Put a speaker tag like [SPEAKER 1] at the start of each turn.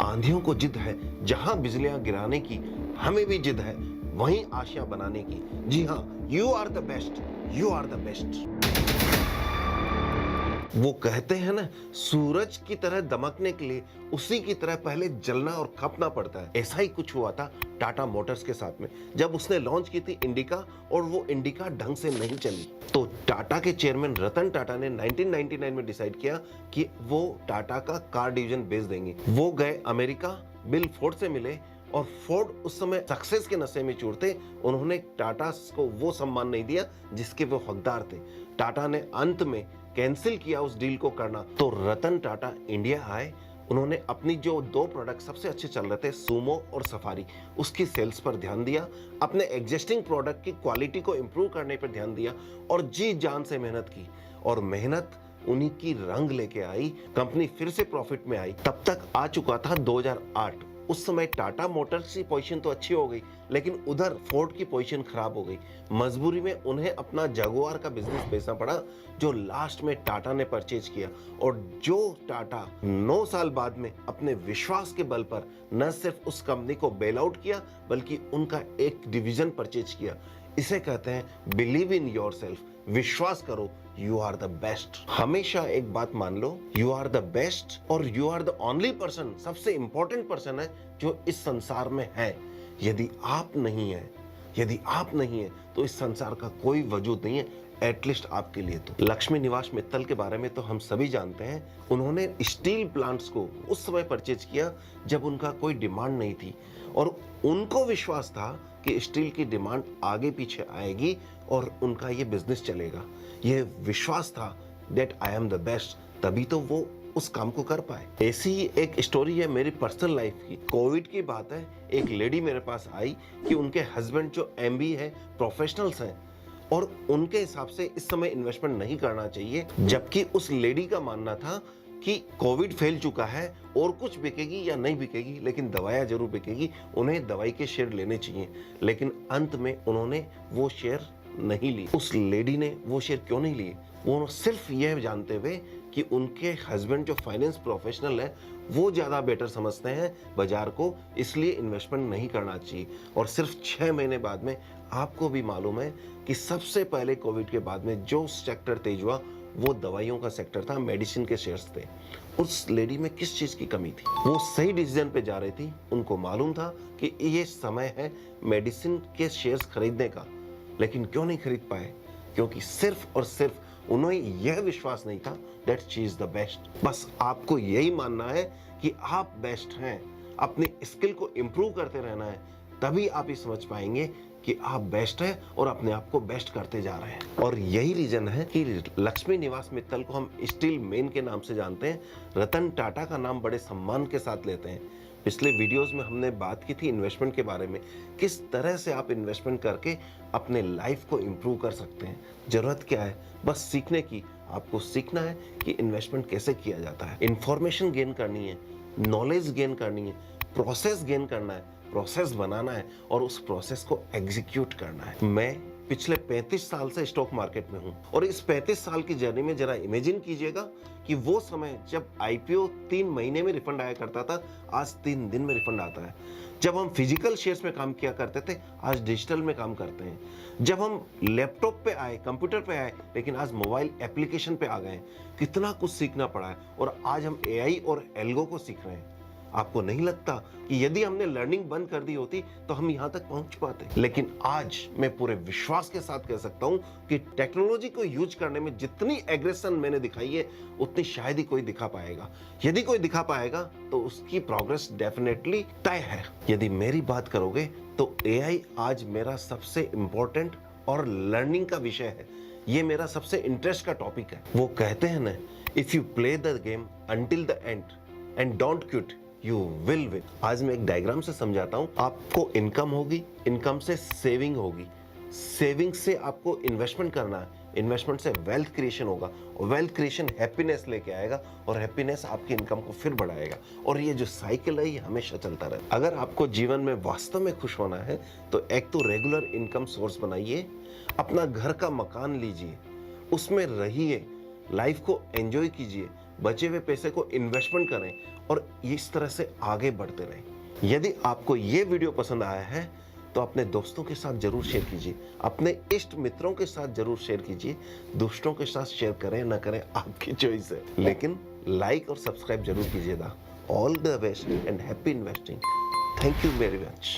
[SPEAKER 1] आंधियों को जिद है, जहां बिजलियां गिराने की, हमें भी जिद है वहीं आशियां बनाने की। जी हाँ, you are the best, you are the best. वो कहते हैं ना, सूरज की तरह दमकने के लिए उसी की तरह पहले जलना और खपना पड़ता है। ऐसा ही कुछ हुआ था टाटा मोटर्स के साथ में, जब उसने लॉन्च की थी इंडिका और वो इंडिका ढंग से नहीं चली। तो टाटा के चेयरमैन रतन टाटा ने 1999 में डिसाइड किया कि वो टाटा का कार डिवीजन बेच देंगे। वो गए अमेरिका, बिल फोर्ड से मिले और फोर्ड उस समय सक्सेस के नशे में चूर थे। उन्होंने टाटा को वो सम्मान नहीं दिया जिसके वो हकदार थे। टाटा ने अंत में कैंसिल किया उस डील को करना। तो रतन टाटा इंडिया आए। उन्होंने अपनी जो दो प्रोडक्ट सबसे अच्छे चल रहे थे, सूमो और सफारी, उसकी सेल्स पर ध्यान दिया, अपने एग्जिस्टिंग प्रोडक्ट की क्वालिटी को इंप्रूव करने पर ध्यान दिया और जी जान से मेहनत की। और मेहनत उन्हीं की रंग लेके आई, कंपनी फिर से प्रॉफिट में आई। तब तक आ चुका था 2008। उस समय टाटा मोटर्स की पोजीशन तो अच्छी हो गई, लेकिन उधर फोर्ड की पोजीशन खराब हो गई। मजबूरी में उन्हें अपना जगुआर का बिजनेस बेचना पड़ा, जो लास्ट में टाटा ने परचेज किया। और जो टाटा 9 साल बाद में अपने विश्वास के बल पर न सिर्फ उस कंपनी को बेल आउट किया, बल्कि उनका एक डिवीजन परचेज किया। इसे कहते हैं बिलीव इन योरसेल्फ, विश्वास करो, यू आर द बेस्ट। हमेशा एक बात मान लो, यू आर द बेस्ट और you are the only person, सबसे इंपॉर्टेंट पर्सन है जो इस संसार में है। यदि आप नहीं है, यदि आप नहीं है, तो इस संसार का कोई वजूद नहीं है, एटलीस्ट आपके लिए। तो लक्ष्मी निवास मित्तल के बारे में तो हम सभी जानते हैं। उन्होंने स्टील प्लांट्स को उस समय परचेज किया जब उनका कोई डिमांड नहीं थी, और उनको विश्वास था कि स्टील की डिमांड आगे पीछे आएगी और उनका ये बिजनेस चलेगा। ये विश्वास था that I am the best, तभी तो वो उस काम को कर पाए। ऐसी ही एक स्टोरी है मेरी पर्सनल लाइफ की। कोविड की बात है, एक लेडी मेरे पास आई कि उनके हस्बैंड जो MBA है, प्रोफेशनल्स हैं, और उनके हिसाब से इस समय इन्वेस्टमेंट नहीं करना चाहिए, जबकि उस लेडी का मानना था कि कोविड फैल चुका है और कुछ बिकेगी या नहीं बिकेगी, लेकिन दवाइयाँ जरूर बिकेगी, उन्हें दवाई के शेयर लेने चाहिए। लेकिन अंत में उन्होंने वो शेयर नहीं ली। उस लेडी ने वो शेयर क्यों नहीं लिए? वो सिर्फ यह जानते हुए कि उनके हस्बैंड जो फाइनेंस प्रोफेशनल है, वो ज़्यादा बेटर समझते हैं बाजार को, इसलिए इन्वेस्टमेंट नहीं करना चाहिए। और सिर्फ 6 महीने बाद में आपको भी मालूम है कि सबसे पहले कोविड के बाद में जो सेक्टर तेज हुआ वो दवाइयों का सेक्टर था, मेडिसिन के शेयर्स थे। उस लेडी में किस चीज़ की कमी थी? वो सही डिसीजन पे जा रही थी। उनको मालूम था कि ये समय है मेडिसिन के शेयर्स खरीदने का, लेकिन क्यों नहीं खरीद पाए? क्योंकि सिर्फ और सिर्फ उन्हें यह विश्वास नहीं था that she is the best. बस आपको यही मानना है कि आप बेस्ट हैं, अपनी स्किल को इंप्रूव करते रहना है, तभी आप ये समझ पाएंगे कि आप बेस्ट हैं और अपने आप को बेस्ट करते जा रहे हैं। और यही रीजन है कि लक्ष्मी निवास मित्तल को हम स्टील मैन के नाम से जानते हैं, रतन टाटा का नाम बड़े सम्मान के साथ लेते हैं। पिछले वीडियोस में हमने बात की थी इन्वेस्टमेंट के बारे में, किस तरह से आप इन्वेस्टमेंट करके अपने लाइफ को इंप्रूव कर सकते हैं। जरूरत क्या है? बस सीखने की। आपको सीखना है कि इन्वेस्टमेंट कैसे किया जाता है, इंफॉर्मेशन गेन करनी है, नॉलेज गेन करनी है, प्रोसेस गेन करना है, प्रोसेस बनाना है और उस प्रोसेस को एग्जीक्यूट करना है। मैं पिछले 35 साल से स्टॉक मार्केट में हूं, और इस 35 साल की जर्नी में जरा इमेजिन कीजिएगा कि वो समय जब IPO 3 महीने में रिफंड आया करता था, आज 3 दिन में रिफंड आता है। जब हम फिजिकल शेयर्स में काम किया करते थे, आज डिजिटल में काम करते हैं। जब हम लैपटॉप पे आए, कंप्यूटर पे आए, लेकिन आज मोबाइल एप्लीकेशन पे आ गए। कितना कुछ सीखना पड़ा है, और आज हम AI और एल्गो को सीख रहे हैं। आपको नहीं लगता कि यदि हमने लर्निंग बंद कर दी होती तो हम यहां तक पहुंच पाते? लेकिन आज मैं पूरे विश्वास के साथ कह सकता हूं कि टेक्नोलॉजी को यूज करने में जितनी एग्रेशन मैंने दिखाई है, उतनी शायद ही कोई दिखा पाएगा। यदि कोई दिखा पाएगा तो उसकी प्रोग्रेस डेफिनेटली तय है। यदि मेरी बात करोगे तो AI आज मेरा सबसे इंपॉर्टेंट और लर्निंग का विषय है। ये मेरा सबसे इंटरेस्ट का टॉपिक है। वो कहते हैं ना, if you play the game until the end and don't quit, you will win. आज मैं एक डायग्राम से समझाता हूं। आपको इनकम होगी, इनकम से सेविंग होगी, सेविंग से आपको इन्वेस्टमेंट करना है, इन्वेस्टमेंट से वेल्थ क्रिएशन होगा, और वेल्थ क्रिएशन हैप्पीनेस लेके आएगा, और हैप्पीनेस आपकी इनकम को फिर बढ़ाएगा। और ये जो साइकिल है ये हमेशा चलता रहेगा। अगर आपको जीवन में वास्तव में खुश होना है तो एक तो रेगुलर इनकम सोर्स बनाइए, अपना घर का मकान लीजिए, उसमें रहिए, लाइफ को एंजॉय कीजिए, बचे हुए पैसे को इन्वेस्टमेंट करें और इस तरह से आगे बढ़ते रहें। यदि आपको ये वीडियो पसंद आया है तो अपने दोस्तों के साथ जरूर शेयर कीजिए, अपने इष्ट मित्रों के साथ जरूर शेयर कीजिए। दूसरों के साथ शेयर करें ना करें आपकी चॉइस है, लेकिन लाइक और सब्सक्राइब जरूर कीजिएगा। All the best and happy investing. Thank you very much.